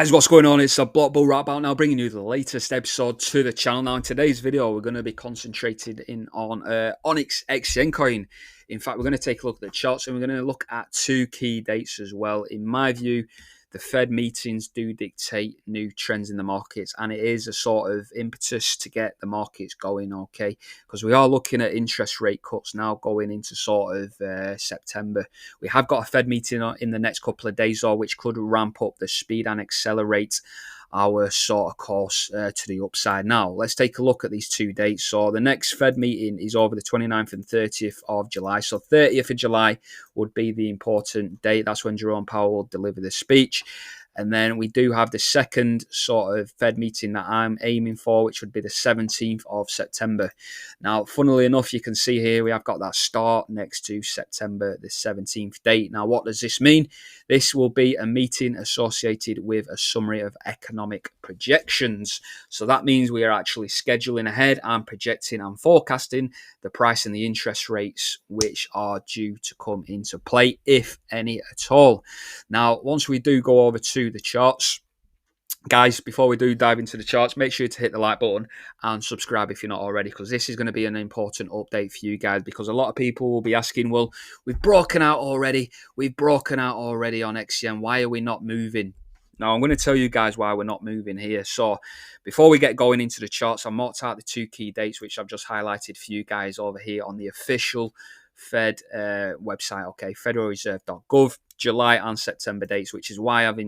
Guys, what's going on? It's a Block Bull Wrap Out now, bringing you the latest episode to the channel. Now, in today's video, we're going to be concentrated in on ONYX XCN coin. In fact, we're going to take a look at the charts and we're going to look at two key dates as well. In my view, the Fed meetings do dictate new trends in the markets, and it is a sort of impetus to get the markets going, okay? Because we are looking at interest rate cuts now going into sort of September. We have got a Fed meeting in the next couple of days, though, which could ramp up the speed and accelerate our sort of course to the upside. Now, let's take a look at these two dates. So the next Fed meeting is over the 29th and 30th of July. So 30th of July would be the important date. That's when Jerome Powell will deliver the speech. And then we do have the second sort of Fed meeting that I'm aiming for, which would be the 17th of September. Now, funnily enough, you can see here we have got that start next to September the 17th date. Now, what does this mean? This will be a meeting associated with a summary of economic projections. So that means we are actually scheduling ahead and projecting and forecasting the price and the interest rates which are due to come into play, if any at all. Now, once we do go over to the charts, guys, before we do dive into the charts, make sure to hit the like button and subscribe if you're not already, because this is going to be an important update for you guys, because a lot of people will be asking, well, we've broken out already on XCN, why are we not moving? Now, I'm going to tell you guys why we're not moving here. So before we get going into the charts, I marked out the two key dates, which I've just highlighted for you guys over here on the official Fed website, okay, federalreserve.gov, July and September dates, which is why I've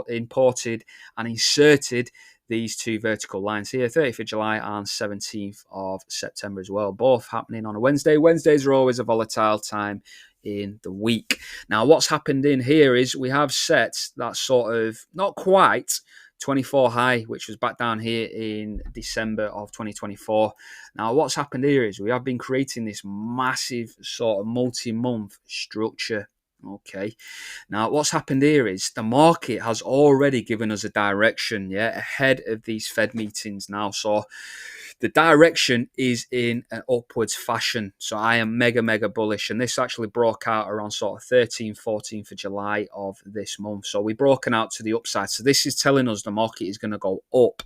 imported and inserted these two vertical lines here, 30th of July and 17th of September as well, both happening on a Wednesday. Wednesdays are always a volatile time in the week. Now, what's happened in here is we have set that sort of, not quite 24 high, which was back down here in December of 2024. Now, what's happened here is we have been creating this massive sort of multi-month structure. Okay, now what's happened here is the market has already given us a direction, yeah, ahead of these Fed meetings now. So the direction is in an upwards fashion. So I am mega bullish, and this actually broke out around sort of 13th, 14th of July of this month. So we've broken out to the upside. So this is telling us the market is going to go up.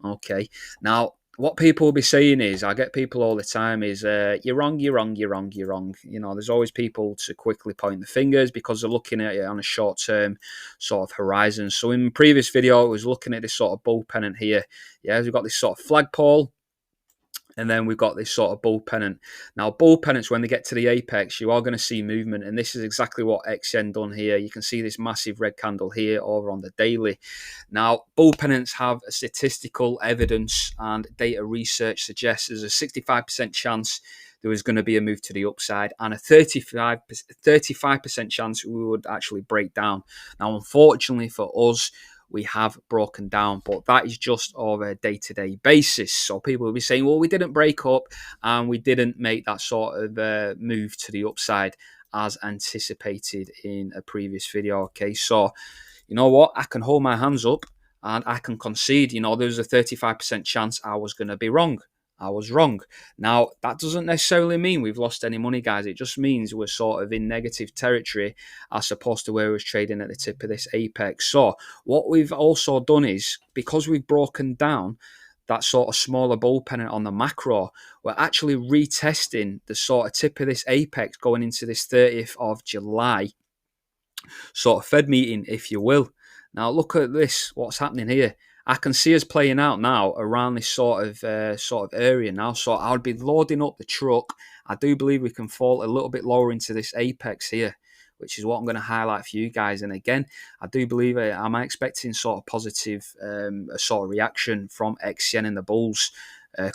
Okay, now what people will be saying is, I get people all the time is, you're wrong. You know, there's always people to quickly point the fingers because they're looking at it on a short-term sort of horizon. So in the previous video, I was looking at this sort of bull pennant here. Yeah, we've got this sort of flagpole, and then we've got this sort of bull pennant. Now, bull pennants, when they get to the apex, you are going to see movement. And this is exactly what XCN done here. You can see this massive red candle here over on the daily. Now, bull pennants have a statistical evidence and data research suggests there's a 65% chance there was going to be a move to the upside and a 35% chance we would actually break down. Now, unfortunately for us, we have broken down, but that is just over a day-to-day basis. So people will be saying, well, we didn't break up and we didn't make that sort of move to the upside as anticipated in a previous video. Okay, so you know what? I can hold my hands up and I can concede, you know, there's a 35% chance I was going to be wrong. I was wrong. Now, that doesn't necessarily mean we've lost any money, guys. It just means we're sort of in negative territory as opposed to where we was trading at the tip of this apex. So what we've also done is, because we've broken down that sort of smaller bull pennant on the macro, we're actually retesting the sort of tip of this apex going into this 30th of July sort of Fed meeting, if you will. Now, look at this, what's happening here. I can see us playing out now around this sort of area now. So I would be loading up the truck. I do believe we can fall a little bit lower into this apex here, which is what I'm going to highlight for you guys. And again, I do believe I'm expecting sort of positive sort of reaction from XCN and the bulls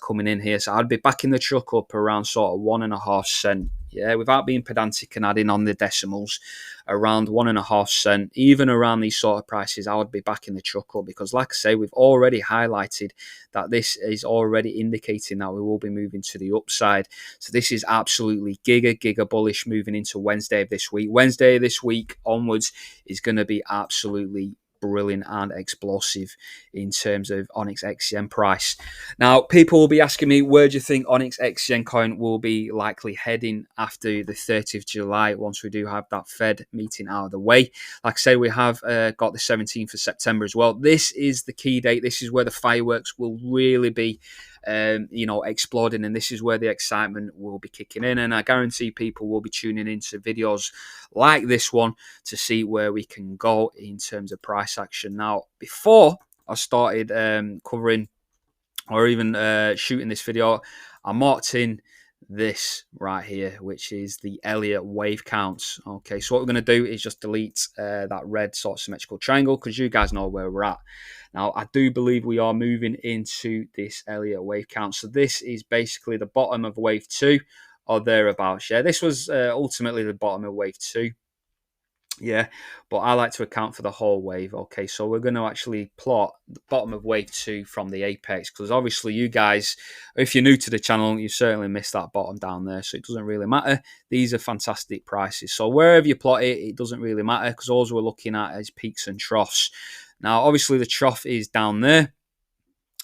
coming in here. So I'd be backing the truck up around sort of 1.5 cent. Yeah, without being pedantic and adding on the decimals, around 1.5 cent, even around these sort of prices, I would be backing the truck up because, like I say, we've already highlighted that this is already indicating that we will be moving to the upside. So this is absolutely giga bullish moving into Wednesday of this week. Wednesday of this week onwards is going to be absolutely brilliant and explosive in terms of ONYX XCN price. Now, people will be asking me, where do you think ONYX XCN coin will be likely heading after the 30th of July once we do have that Fed meeting out of the way? Like I said, we have got the 17th of September as well. This is the key date. This is where the fireworks will really be exploding, and this is where the excitement will be kicking in, and I guarantee people will be tuning into videos like this one to see where we can go in terms of price action. Now, before I started covering or even shooting this video, I marked in this right here, which is the Elliot wave counts. Okay, so what we're going to do is just delete that red sort of symmetrical triangle, because you guys know where we're at. Now, I do believe we are moving into this Elliot wave count. So this is basically the bottom of wave 2 or thereabouts. Yeah, this was ultimately the bottom of wave 2. Yeah, but I like to account for the whole wave. Okay, so we're going to actually plot the bottom of wave 2 from the apex, because obviously you guys, if you're new to the channel, you certainly missed that bottom down there, so it doesn't really matter. These are fantastic prices, so wherever you plot it, it doesn't really matter, because all we're looking at is peaks and troughs. Now, obviously the trough is down there,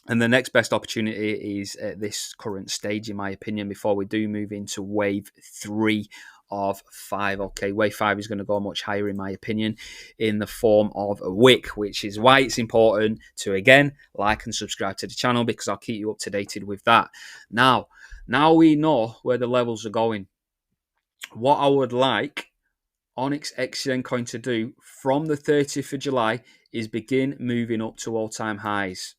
and the next best opportunity is at this current stage, in my opinion, before we do move into wave 3 of 5. Okay, wave 5 is going to go much higher, in my opinion, in the form of a wick, which is why it's important to, again, like and subscribe to the channel, because I'll keep you up to date with that. Now we know where the levels are going. What I would like ONYX XCN coin to do from the 30th of July is begin moving up to all-time highs.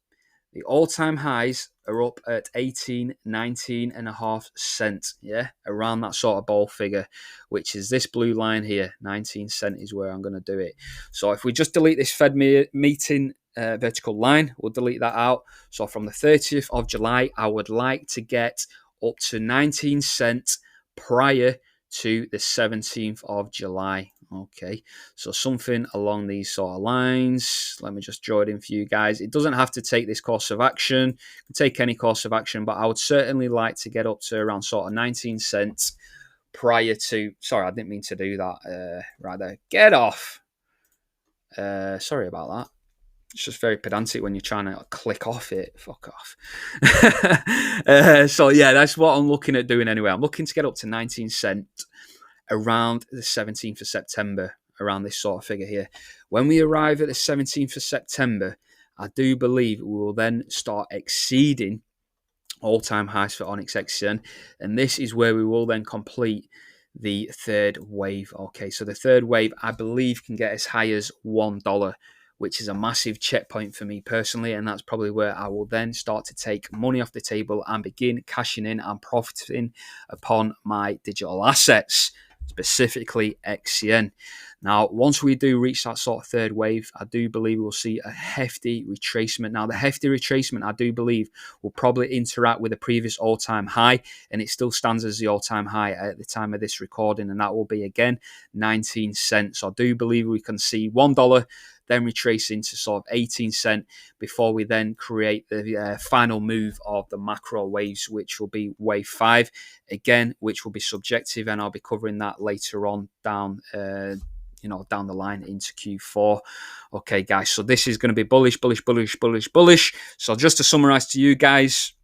The all-time highs are up at 18, 19 and a half cents. Yeah, around that sort of ball figure, which is this blue line here. 19 cents is where I'm going to do it. So if we just delete this Fed meeting vertical line, we'll delete that out. So from the 30th of July, I would like to get up to 19 cents prior to the 17th of July. Okay, so something along these sort of lines. Let me just draw it in for you guys. It doesn't have to take this course of action. You can take any course of action, but I would certainly like to get up to around sort of 19 cents prior to... Sorry, I didn't mean to do that right there. Get off. Sorry about that. It's just very pedantic when you're trying to click off it. Fuck off. So yeah, that's what I'm looking at doing anyway. I'm looking to get up to 19 cents around the 17th of September, around this sort of figure here. When we arrive at the 17th of September, I do believe we will then start exceeding all-time highs for ONYX XCN, and this is where we will then complete the third wave. Okay, so the third wave, I believe, can get as high as $1, which is a massive checkpoint for me personally, and that's probably where I will then start to take money off the table and begin cashing in and profiting upon my digital assets, specifically XCN. Now, once we do reach that sort of third wave, I do believe we'll see a hefty retracement. Now, the hefty retracement, I do believe, will probably interact with the previous all-time high, and it still stands as the all-time high at the time of this recording, and that will be, again, 19 cents. So I do believe we can see $1, then retrace into sort of 18 cents before we then create the final move of the macro waves, which will be wave 5, again, which will be subjective, and I'll be covering that later on down down the line into Q4. Okay, guys, so this is going to be bullish. So just to summarize to you guys,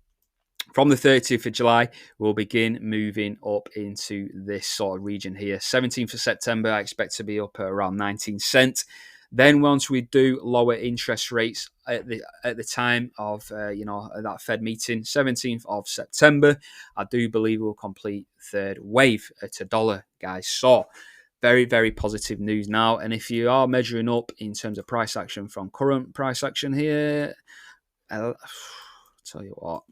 from the 30th of July, we'll begin moving up into this sort of region here. 17th of September, I expect to be up at around 19 cents. Then once we do lower interest rates at the time of that Fed meeting, 17th of September, I do believe we'll complete third wave at $1, guys. So very, very positive news now. And if you are measuring up in terms of price action from current price action here, I'll tell you what,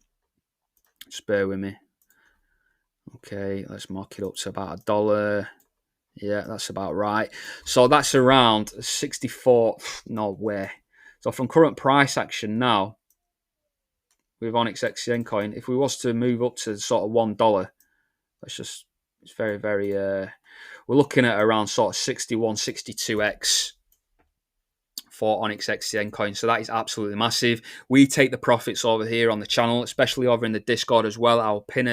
just bear with me. Okay, let's mark it up to about $1. Yeah, that's about right. So that's around 64. No way. So from current price action now, with ONYX XCN coin, if we was to move up to sort of $1, it's very, very, we're looking at around sort of 61, 62x for ONYX XCN coin. So that is absolutely massive. We take the profits over here on the channel, especially over in the Discord as well. I'll pin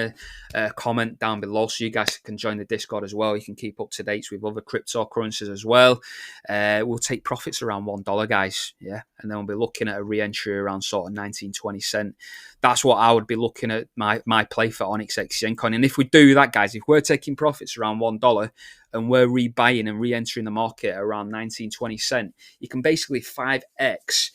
a comment down below so you guys can join the Discord as well. You can keep up to date with other cryptocurrencies as well. We'll take profits around $1, guys. Yeah, and then we'll be looking at a re-entry around sort of 19-20 cent. That's what I would be looking at my play for ONYX XCN coin. And if we do that, guys, if we're taking profits around $1 and we're rebuying and re-entering the market around 19-20 cent, you can basically 5x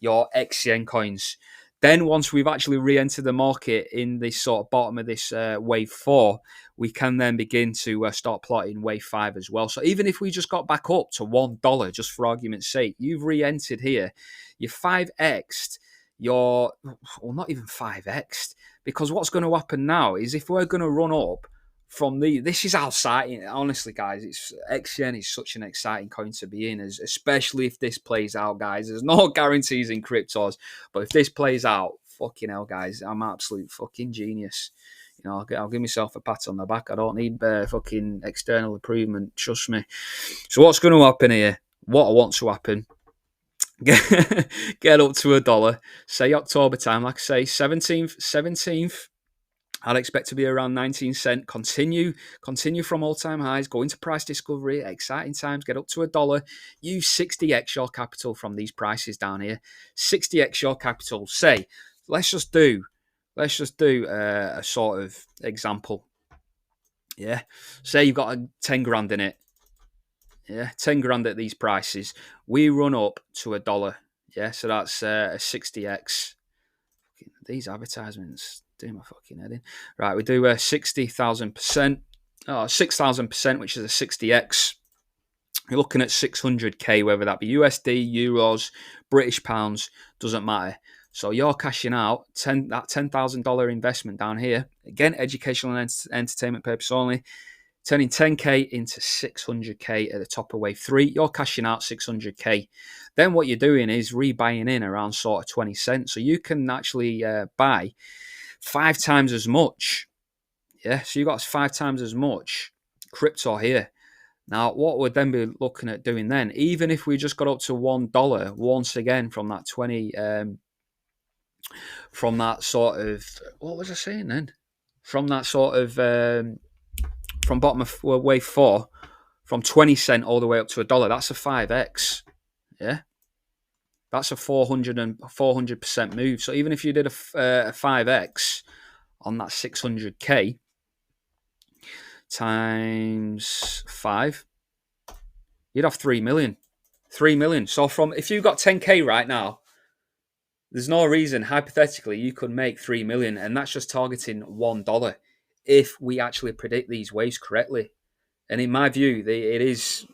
your XCN coins. Then once we've actually re-entered the market in this sort of bottom of this wave 4, we can then begin to start plotting wave 5 as well. So even if we just got back up to $1, just for argument's sake, you've re-entered here, you 5x'd your, well, not even 5x'd, because what's going to happen now is if we're going to run up from this is how exciting, honestly, guys. It's XCN is such an exciting coin to be in, especially if this plays out, guys. There's no guarantees in cryptos, but if this plays out, fucking hell, guys, I'm absolute fucking genius. You know, I'll give myself a pat on the back. I don't need fucking external improvement, trust me. So what's going to happen here? What I want to happen? Get up to $1. Say October time, like I say, 17th. I'd expect to be around 19 cent. Continue from all-time highs. Go into price discovery. Exciting times. Get up to $1. Use 60x your capital from these prices down here. 60x your capital. Say, let's just do a sort of example. Yeah. Say you've got 10 grand in it. Yeah, 10 grand at these prices. We run up to $1. Yeah, so that's a 60x. These advertisements do my fucking head in. Right, we do 60,000%. 6,000%, which is a 60x. You're looking at 600k, whether that be USD, euros, British pounds, doesn't matter. So you're cashing out that $10,000 investment down here. Again, educational and entertainment purpose only. Turning 10k into 600k at the top of wave 3. You're cashing out 600k. Then what you're doing is rebuying in around sort of 20 cents. So you can actually buy 5 times as much. Yeah, so you've got 5 times as much crypto here. Now, what we'd then be looking at doing then, even if we just got up to $1 once again from that 20, from that sort of, what was I saying then? From that sort of, from bottom of wave 4, from 20 cent all the way up to $1, that's a 5x. Yeah, that's a 400% move. So even if you did a 5x on that 600k times 5, you'd have 3 million. 3 million. So from, if you got 10k right now, there's no reason, hypothetically, you could make 3 million, and that's just targeting $1 if we actually predict these waves correctly. And in my view, it is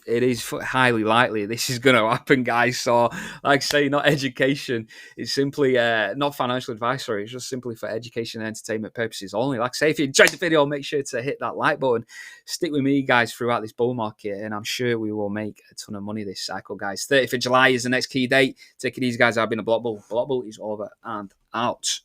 highly likely this is going to happen, guys. So, like I say, not education. It's simply not financial advice. Sorry, it's just simply for education and entertainment purposes only. Like I say, if you enjoyed the video, make sure to hit that like button. Stick with me, guys, throughout this bull market, and I'm sure we will make a ton of money this cycle, guys. 30th of July is the next key date. Take it easy, guys. I've been a Block Bull. Block Bull is over and out.